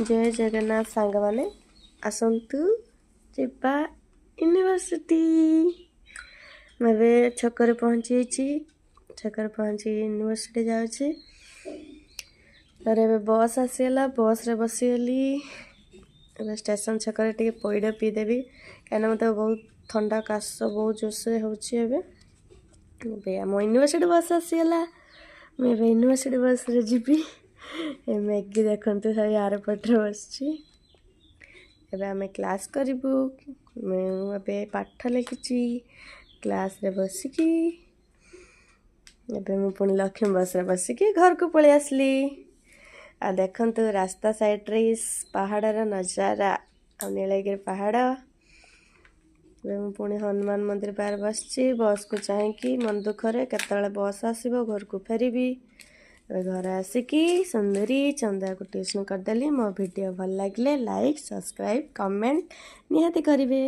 जय जगन्नाथ सांग माने आसतु जीवा यूनिवर्सिटी। मैं छकरे पहुँची छकरे पहुँची यूनिवर्सिटी जाऊँगी। तारे बस आसीगला बस रे बसीगली। स्टेशन छकरे टे पैड पीदेवी कहीं मत बहुत ठंडा काश बहुत जोरसे होम यूनिवर्सिटी बस आसीगला। मुझे यूनिवर्सिटी बस रे जीवी। मैगी देखते सब यार पटे बस आम क्लास करूँ। मुझे पाठ लिखी क्लास रे बसिकी मुझे पुणी लक्ष्मी बस रे बसिकी घर को पलि आसली। आ देखंतु रास्ता साइड रे पहाड़र नजारा आ नीलगिरी पहाड़। पुणी हनुमान मंदिर पार बस बस को चाहिए मन दुखरे केतले बस आसो घर को फेरबी। घर आसिकी सुंदरी चंदा को ट्यूशन करदेली। मो वीडियो भल लगे लाइक सब्सक्राइब कमेंट निहाती करेंगे।